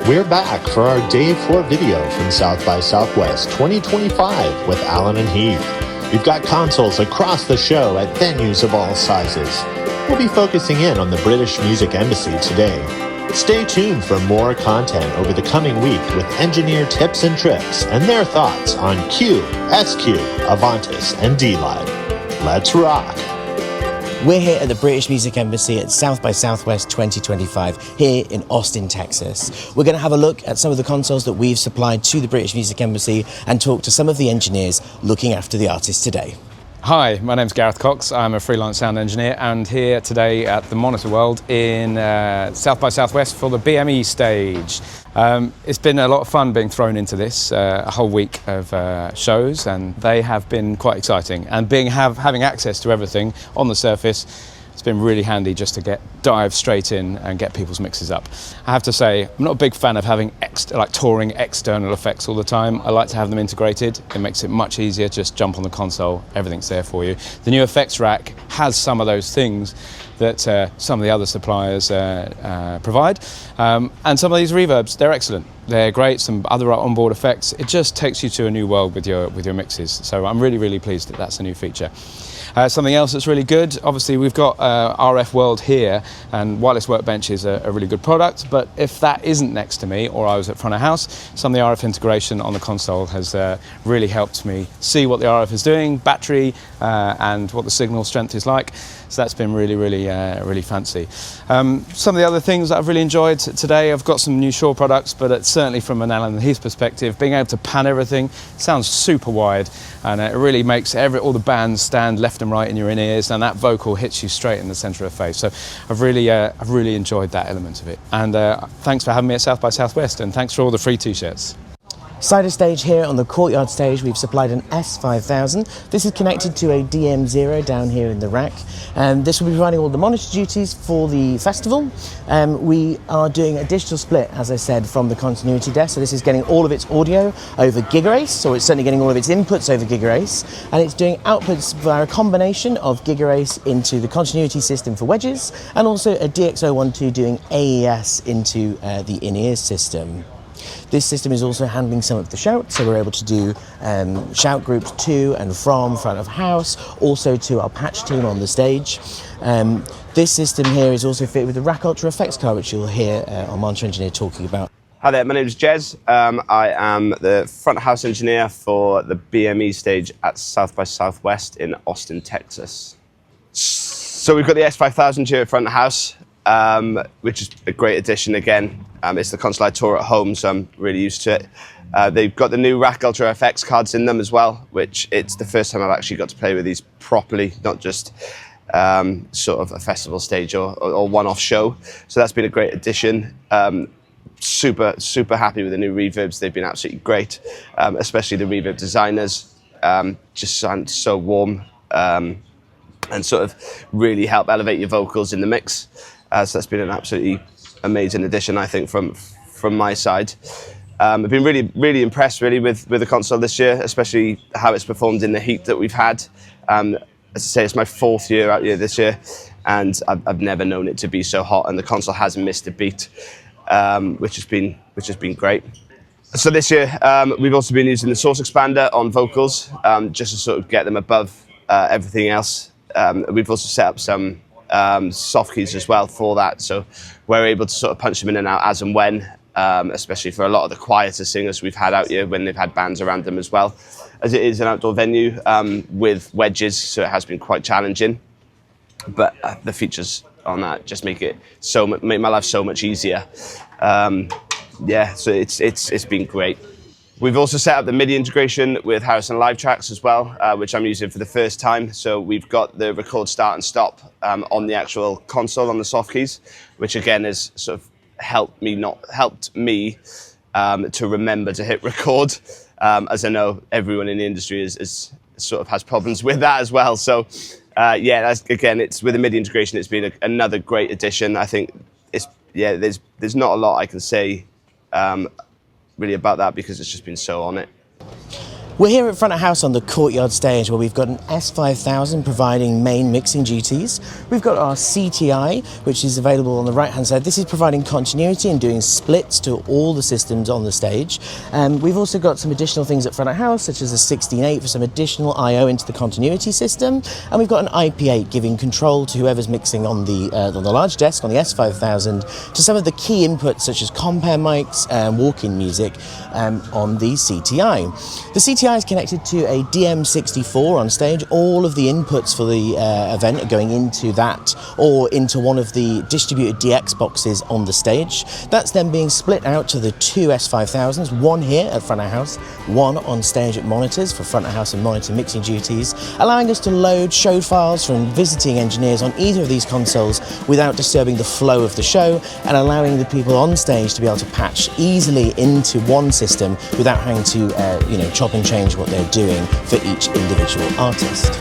We're back for our Day 4 video from South by Southwest 2025 with Allen Heath. We've got consoles across the show at venues of all sizes. We'll be focusing in on the British Music Embassy today. Stay tuned for more content over the coming week with engineer tips and tricks and their thoughts on Q, SQ, Avantis, and D-Live. Let's rock! We're here at the British Music Embassy at South by Southwest 2025 here in Austin, Texas. We're going to have a look at some of the consoles that we've supplied to the British Music Embassy and talk to some of the engineers looking after the artists today. Hi, my name's Gareth Cox. I'm a freelance sound engineer and here today at the Monitor World in South by Southwest for the BME stage. It's been a lot of fun being thrown into this, a whole week of shows, and they have been quite exciting. And having access to everything on the surface, it's been really handy just to dive straight in and get people's mixes up. I have to say, I'm not a big fan of having touring external effects all the time. I like to have them integrated. It makes it much easier. Just jump on the console, everything's there for you. The new effects rack has some of those things that some of the other suppliers provide. And some of these reverbs, they're excellent. They're great, some other onboard effects. It just takes you to a new world with your mixes. So I'm really, really pleased that that's a new feature. Something else that's really good, obviously we've got RF World here, and Wireless Workbench is a really good product, but if that isn't next to me or I was at front of house, some of the RF integration on the console has really helped me see what the RF is doing, battery, and what the signal strength is like. So that's been really, really fancy. Some of the other things that I've really enjoyed today, I've got some new Shaw products, but it's certainly from an Allen Heath perspective, being able to pan everything sounds super wide, and it really makes all the bands stand left and right in your in-ears, and that vocal hits you straight in the centre of the face. So I've really enjoyed that element of it. And thanks for having me at South by Southwest, and thanks for all the free t-shirts. Side of stage here on the courtyard stage, we've supplied an S5000. This is connected to a DM0 down here in the rack. This will be providing all the monitor duties for the festival. We are doing a digital split, as I said, from the continuity desk. So this is getting all of its audio over GigaRace, or it's certainly getting all of its inputs over GigaRace. And it's doing outputs via a combination of GigaRace into the continuity system for wedges, and also a DX012 doing AES into the in-ears system. This system is also handling some of the shouts, so we're able to do shout groups to and from front of house, also to our patch team on the stage. This system here is also fitted with the Rack Ultra effects card, which you'll hear our monitor engineer talking about. Hi there, my name is Jez. I am the front of house engineer for the BME stage at South by Southwest in Austin, Texas. So we've got the S5000 here at front of house, which is a great addition again. It's the console I tour at home, so I'm really used to it. They've got the new Rack Ultra FX cards in them as well, which it's the first time I've actually got to play with these properly, not just sort of a festival stage or one-off show. So that's been a great addition. Super happy with the new reverbs. They've been absolutely great, especially the reverb designers. Just sound so warm and sort of really help elevate your vocals in the mix. So that's been an absolutely amazing addition, I think, from my side. I've been really impressed with the console this year, especially how it's performed in the heat that we've had. As I say, it's my 4th year out here this year, and I've never known it to be so hot, and the console hasn't missed a beat, which has been great. So this year, we've also been using the source expander on vocals, just to sort of get them above everything else. We've also set up some soft keys as well for that, so we're able to sort of punch them in and out as and when, especially for a lot of the quieter singers we've had out here when they've had bands around them as well, as it is an outdoor venue with wedges, so it has been quite challenging, but the features on that just make my life so much easier. Yeah, so it's been great. We've also set up the MIDI integration with Harrison Live Tracks as well, which I'm using for the first time. So we've got the record start and stop on the actual console on the soft keys, which again has sort of helped me to remember to hit record, as I know everyone in the industry is sort of has problems with that as well. So yeah, it's with the MIDI integration, it's been another great addition. I think there's not a lot I can say really about that because it's just been so on it. We're here at front of house on the courtyard stage where we've got an S5000 providing main mixing duties. We've got our CTI, which is available on the right hand side. This is providing continuity and doing splits to all the systems on the stage. We've also got some additional things at front of house, such as a 16.8 for some additional I/O into the continuity system. And we've got an IP8 giving control to whoever's mixing on the large desk on the S5000 to some of the key inputs such as compare mics and walk-in music on the CTI. The CTI is connected to a DM64 on stage. All of the inputs for the event are going into that or into one of the distributed DX boxes on the stage. That's then being split out to the two S5000s, one here at front of house, one on stage at monitors for front of house and monitor mixing duties, allowing us to load show files from visiting engineers on either of these consoles without disturbing the flow of the show and allowing the people on stage to be able to patch easily into one system without having to chop and change what they're doing for each individual artist.